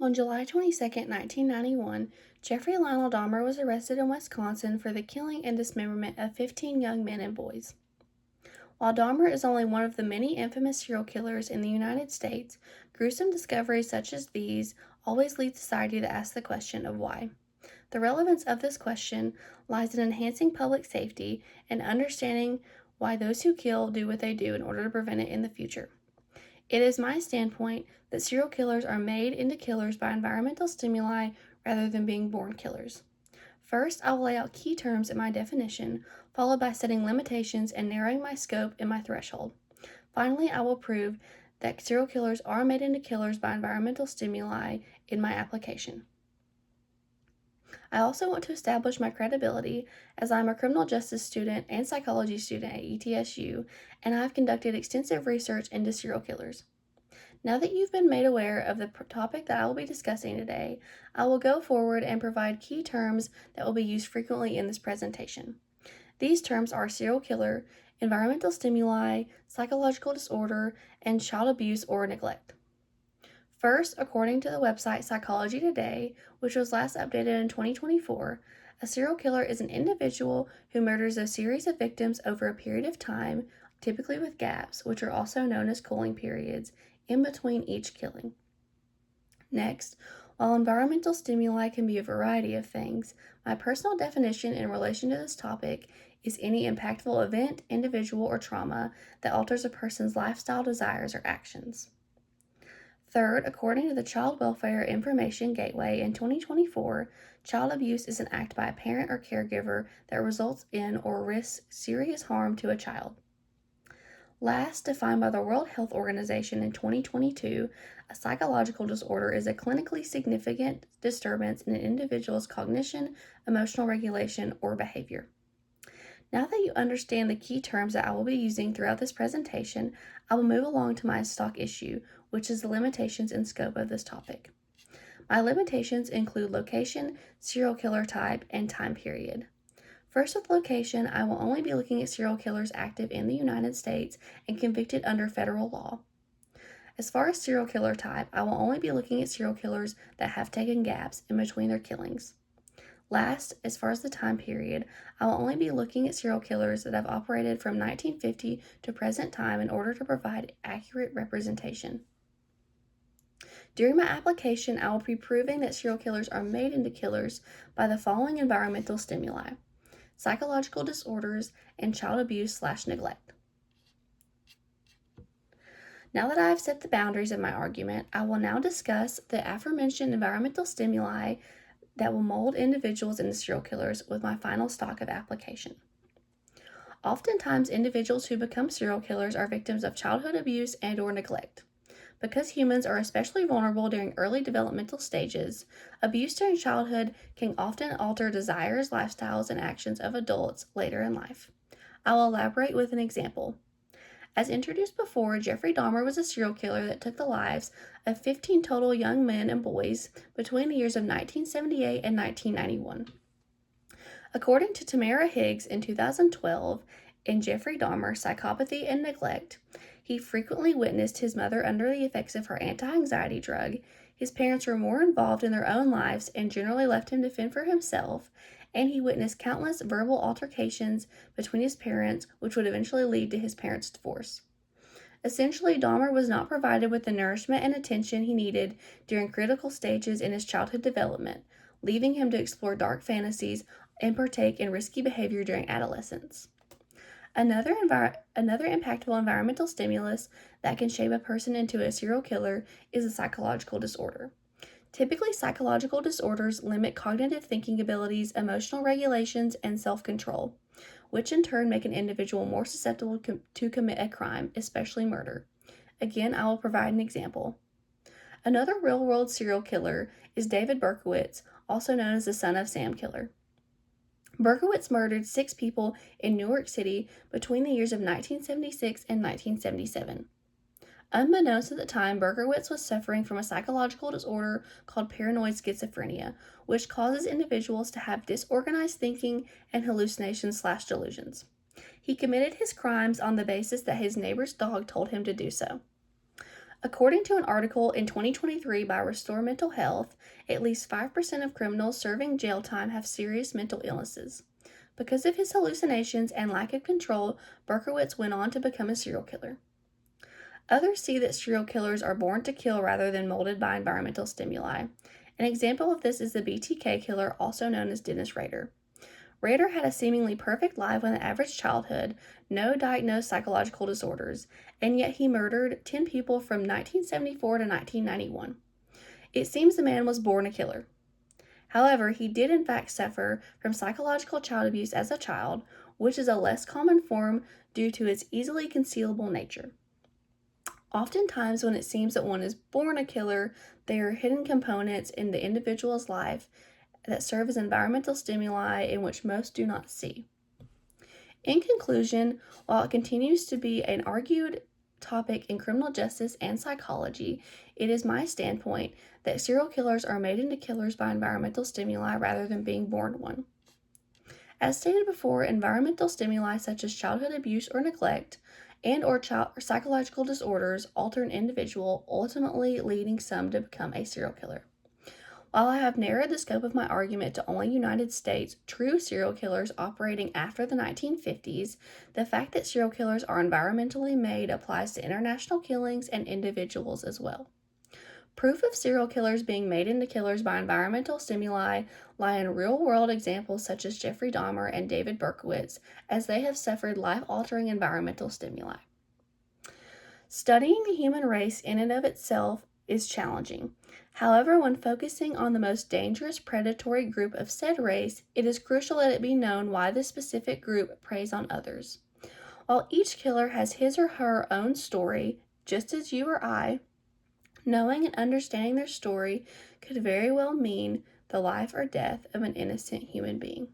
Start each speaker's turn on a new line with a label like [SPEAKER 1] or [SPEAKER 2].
[SPEAKER 1] On July 22, 1991, Jeffrey Lionel Dahmer was arrested in Wisconsin for the killing and dismemberment of 15 young men and boys. While Dahmer is only one of the many infamous serial killers in the United States, gruesome discoveries such as these always lead society to ask the question of why. The relevance of this question lies in enhancing public safety and understanding why those who kill do what they do in order to prevent it in the future. It is my standpoint that serial killers are made into killers by environmental stimuli rather than being born killers. First, I will lay out key terms in my definition, followed by setting limitations and narrowing my scope and my threshold. Finally, I will prove that serial killers are made into killers by environmental stimuli in my application. I also want to establish my credibility as I am a criminal justice student and psychology student at ETSU, and I have conducted extensive research into serial killers. Now that you've been made aware of the topic that I will be discussing today, I will go forward and provide key terms that will be used frequently in this presentation. These terms are serial killer, environmental stimuli, psychological disorder, and child abuse or neglect. First, according to the website Psychology Today, which was last updated in 2024, a serial killer is an individual who murders a series of victims over a period of time, typically with gaps, which are also known as cooling periods, in between each killing. Next, while environmental stimuli can be a variety of things, my personal definition in relation to this topic is any impactful event, individual, or trauma that alters a person's lifestyle, desires, or actions. Third, according to the Child Welfare Information Gateway in 2024, child abuse is an act by a parent or caregiver that results in or risks serious harm to a child. Last, defined by the World Health Organization in 2022, a psychological disorder is a clinically significant disturbance in an individual's cognition, emotional regulation, or behavior. Now that you understand the key terms that I will be using throughout this presentation, I will move along to my stock issue, which is the limitations and scope of this topic. My limitations include location, serial killer type, and time period. First, with location, I will only be looking at serial killers active in the United States and convicted under federal law. As far as serial killer type, I will only be looking at serial killers that have taken gaps in between their killings. Last, as far as the time period, I will only be looking at serial killers that have operated from 1950 to present time in order to provide accurate representation. During my application, I will be proving that serial killers are made into killers by the following environmental stimuli: psychological disorders and child abuse/neglect. Now that I have set the boundaries of my argument, I will now discuss the aforementioned environmental stimuli that will mold individuals into serial killers with my final stock of application. Oftentimes, individuals who become serial killers are victims of childhood abuse and/or neglect. Because humans are especially vulnerable during early developmental stages, abuse during childhood can often alter desires, lifestyles, and actions of adults later in life. I will elaborate with an example. As introduced before, Jeffrey Dahmer was a serial killer that took the lives of 15 total young men and boys between the years of 1978 and 1991. According to Tamara Higgs in 2012, in Jeffrey Dahmer, Psychopathy and Neglect, he frequently witnessed his mother under the effects of her anti-anxiety drug. His parents were more involved in their own lives and generally left him to fend for himself, and he witnessed countless verbal altercations between his parents, which would eventually lead to his parents' divorce. Essentially, Dahmer was not provided with the nourishment and attention he needed during critical stages in his childhood development, leaving him to explore dark fantasies and partake in risky behavior during adolescence. Another impactful environmental stimulus that can shape a person into a serial killer is a psychological disorder. Typically, psychological disorders limit cognitive thinking abilities, emotional regulations, and self-control, which in turn make an individual more susceptible to commit a crime, especially murder. Again, I will provide an example. Another real-world serial killer is David Berkowitz, also known as the Son of Sam killer. Berkowitz murdered 6 people in New York City between the years of 1976 and 1977. Unbeknownst at the time, Berkowitz was suffering from a psychological disorder called paranoid schizophrenia, which causes individuals to have disorganized thinking and hallucinations/delusions. He committed his crimes on the basis that his neighbor's dog told him to do so. According to an article in 2023 by Restore Mental Health, at least 5% of criminals serving jail time have serious mental illnesses. Because of his hallucinations and lack of control, Berkowitz went on to become a serial killer. Others see that serial killers are born to kill rather than molded by environmental stimuli. An example of this is the BTK killer, also known as Dennis Rader. Rader had a seemingly perfect life with an average childhood, no diagnosed psychological disorders, and yet he murdered 10 people from 1974 to 1991. It seems the man was born a killer. However, he did in fact suffer from psychological child abuse as a child, which is a less common form due to its easily concealable nature. Oftentimes, when it seems that one is born a killer, there are hidden components in the individual's life that serve as environmental stimuli in which most do not see. In conclusion, while it continues to be an argued topic in criminal justice and psychology, it is my standpoint that serial killers are made into killers by environmental stimuli rather than being born one. As stated before, environmental stimuli such as childhood abuse or neglect and/or psychological disorders alter an individual, ultimately leading some to become a serial killer. While I have narrowed the scope of my argument to only United States true serial killers operating after the 1950s, the fact that serial killers are environmentally made applies to international killings and individuals as well. Proof of serial killers being made into killers by environmental stimuli lie in real-world examples such as Jeffrey Dahmer and David Berkowitz, as they have suffered life-altering environmental stimuli. Studying the human race in and of itself is challenging. However, when focusing on the most dangerous predatory group of said race, it is crucial that it be known why this specific group preys on others. While each killer has his or her own story, just as you or I, knowing and understanding their story could very well mean the life or death of an innocent human being.